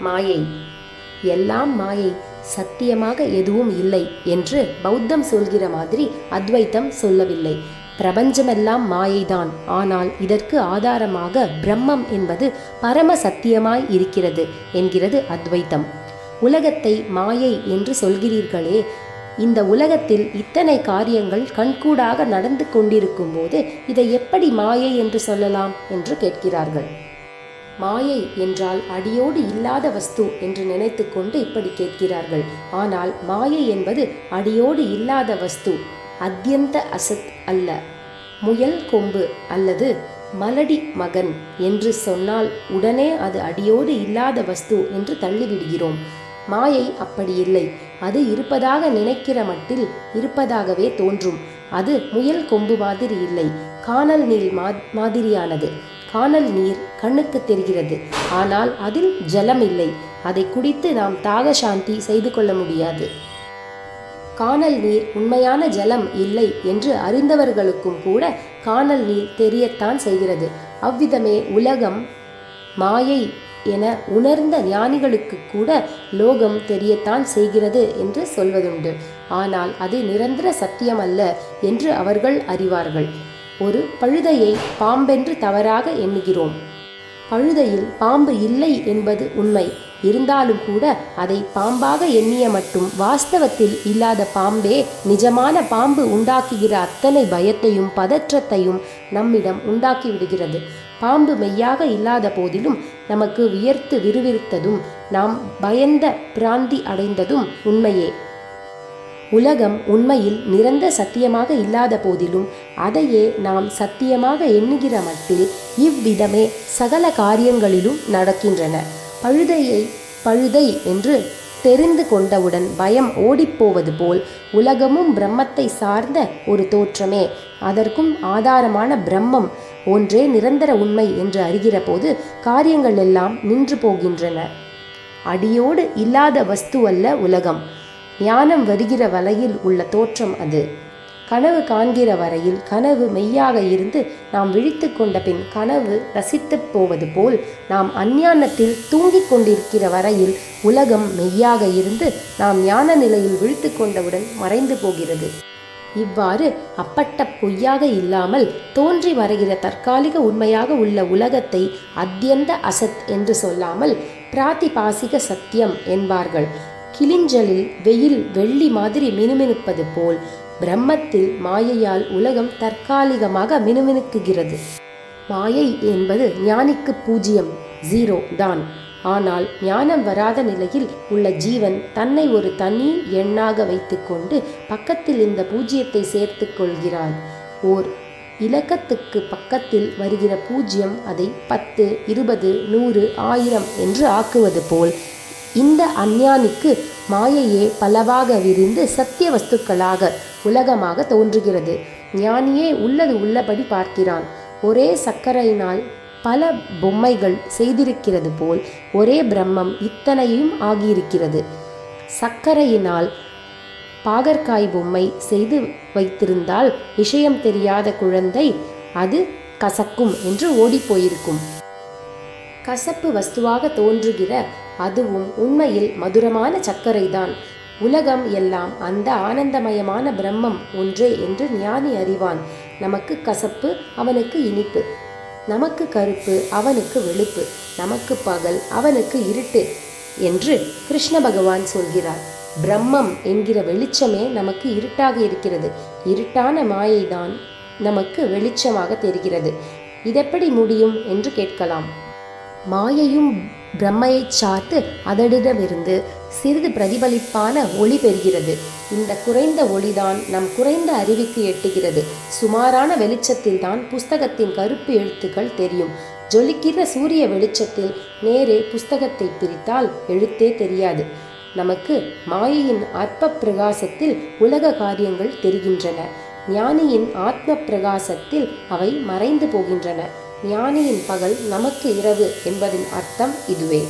மாயை. எல்லாம் மாயை, சத்தியமாக எதுவும் இல்லை என்று பௌத்தம் சொல்கிற மாதிரி அத்வைத்தம் சொல்லவில்லை. பிரபஞ்சமெல்லாம் மாயைதான். ஆனால் இதற்கு ஆதாரமாக பிரம்மம் என்பது பரம சத்தியமாய் இருக்கிறது என்கிறது அத்வைத்தம். உலகத்தை மாயை என்று சொல்கிறீர்களே, இந்த உலகத்தில் இத்தனை காரியங்கள் கண்கூடாக நடந்து கொண்டிருக்கும் போது இதை எப்படி மாயை என்று சொல்லலாம் என்று கேட்கிறார்கள். மாயை என்றால் அடியோடு இல்லாத வஸ்து என்று நினைத்து கொண்டு இப்படி கேட்கிறார்கள். ஆனால் மாயை என்பது அடியோடு இல்லாத வஸ்து, அத்யந்த அசத் அல்ல. முயல் கொம்பு அல்லது மலடி மகன் என்று சொன்னால் உடனே அது அடியோடு இல்லாத வஸ்து என்று தள்ளிவிடுகிறோம். மாயை அப்படி இல்லை. அது இருப்பதாக நினைக்கிற மட்டில் இருப்பதாகவே தோன்றும். அது முயல் கொம்பு மாதிரி இல்லை, கானல் நீர் மாதிரியானது. கானல் நீர் கண்ணுக்கு தெரிகிறது, ஆனால் அதில் ஜலம் இல்லை. அதை குடித்து நாம் தாக சாந்தி செய்து கொள்ள முடியாது. கானல் நீர் உண்மையான ஜலம் இல்லை என்று அறிந்தவர்களுக்கும் கூட கானல் நீர் தெரியத்தான் செய்கிறது. அவ்விதமே உலகம் மாயை என உணர்ந்த ஞானிகளுக்கு கூட லோகம் தெரியத்தான் செய்கிறது என்று சொல்வதுண்டு. ஆனால் அது நிரந்தர சத்தியம் அல்ல என்று அவர்கள் அறிவார்கள். ஒரு பழுதையை பாம்பென்று தவறாக எண்ணுகிறோம். பழுதையில் பாம்பு இல்லை என்பது உண்மை. இருந்தாலும் கூட அதை பாம்பாக எண்ணிய மட்டும் வாஸ்தவத்தில் இல்லாத பாம்பே நிஜமான பாம்பு உண்டாக்குகிற அத்தனை பயத்தையும் பதற்றத்தையும் நம்மிடம் உண்டாக்கிவிடுகிறது. பாம்பு மெய்யாக இல்லாத போதிலும் நமக்கு வியர்த்து விறுவிறுத்ததும் நாம் பயந்த பிராந்தி அடைந்ததும் உண்மையே. உலகம் உண்மையில் நிரந்தர சத்தியமாக இல்லாத போதிலும் அதையே நாம் சத்தியமாக எண்ணுகிற மட்டில் இவ்விதமே சகல காரியங்களிலும் நடக்கின்றன. பழுதையை பழுதை என்று தெரிந்து கொண்டவுடன் பயம் ஓடிப்போவது போல் உலகமும் பிரம்மத்தை சார்ந்த ஒரு தோற்றமே. அதற்கும் ஆதாரமான பிரம்மம் ஒன்றே நிரந்தர உண்மை என்று அறிகிற போது காரியங்கள் எல்லாம் நின்று போகின்றன. அடியோடு இல்லாத வஸ்து அல்ல உலகம். ஞானம் வருகிற வரையில் உள்ள தோற்றம் அது. கனவு காண்கிற வரையில் கனவு மெய்யாக இருந்து நாம் விழித்து கொண்ட பின் கனவு ரசித்து போவது போல் நாம் அஞ்ஞானத்தில் தூங்கிக் கொண்டிருக்கிற வரையில் உலகம் மெய்யாக இருந்து நாம் ஞான நிலையில் விழித்து கொண்டவுடன் மறைந்து போகிறது. இவ்வாறு அப்பட்ட பொய்யாக இல்லாமல் தோன்றி வருகிற தற்காலிக உண்மையாக உள்ள உலகத்தை அத்யந்த அசத் என்று சொல்லாமல் பிராதிபாசிக சத்தியம் என்பார்கள். கிளிஞ்சலில் வெயில் வெள்ளி மாதிரி மினுமினுப்பது போல் பிரம்மத்தில் மாயையால் உலகம் தற்காலிகமாக மினுமினுக்குகிறது. மாயை என்பது ஞானிக்கு பூஜ்யம், ஜீரோ தான். ஆனால் ஞானம் வராத நிலையில் உள்ள ஜீவன் தன்னை ஒரு தனி எண்ணாக வைத்துக்கொண்டு பக்கத்தில் இந்த பூஜ்யத்தை சேர்த்து கொள்கிறான். ஓர் இலக்கத்துக்கு பக்கத்தில் வருகிற பூஜ்யம் அதை 10, 20, 100, 1000 என்று ஆக்குவது போல் இந்த அஞ்ஞானிக்கு மாயையே பலவாக விரிந்து சத்திய வஸ்துக்களாக உலகமாக தோன்றுகிறது. ஞானியே உள்ளது உள்ளபடி பார்க்கிறான். ஒரே சர்க்கரையினால் பல பொம்மைகள் செய்திருக்கிறது போல் ஒரே பிரம்மம் இத்தனையும் ஆகியிருக்கிறது. சர்க்கரையினால் பாகற்காய் பொம்மை செய்து வைத்திருந்தால் விஷயம் தெரியாத குழந்தை அது கசக்கும் என்று ஓடிப்போயிருக்கும். கசப்பு வஸ்துவாக தோன்றுகிற அதுவும் உண்மையில் மதுரமான சர்க்கரைதான். உலகம் எல்லாம் அந்த ஆனந்தமயமான பிரம்மம் ஒன்றே என்று ஞானி அறிவான். நமக்கு கசப்பு, அவனுக்கு இனிப்பு. நமக்கு கருப்பு, அவனுக்கு வெளுப்பு. நமக்கு பகல், அவனுக்கு இருட்டு என்று கிருஷ்ண பகவான் சொல்கிறார். பிரம்மம் என்கிற வெளிச்சமே நமக்கு இருட்டாக இருக்கிறது. இருட்டான மாயைதான் நமக்கு வெளிச்சமாக தெரிகிறது. இதெப்படி முடியும் என்று கேட்கலாம். மாயையும் பிரம்மையை சார்ந்து அதனிடமிருந்து சிறிது பிரதிபலிப்பான ஒளி பெறுகிறது. இந்த குறைந்த ஒளிதான் நம் குறைந்த அறிவுக்கு எட்டுகிறது. சுமாரான வெளிச்சத்தில் தான் புஸ்தகத்தின் கருப்பு எழுத்துக்கள் தெரியும். ஜொலிக்கிற சூரிய வெளிச்சத்தில் நேரே புஸ்தகத்தை பிரித்தால் எழுத்தே தெரியாது. நமக்கு மாயையின் அற்ப பிரகாசத்தில் உலக காரியங்கள் தெரிகின்றன. ஞானியின் ஆத்ம பிரகாசத்தில் அவை மறைந்து போகின்றன. ஞானியின் பகல் நமக்கு இரவு என்பதின் அர்த்தம் இதுவே.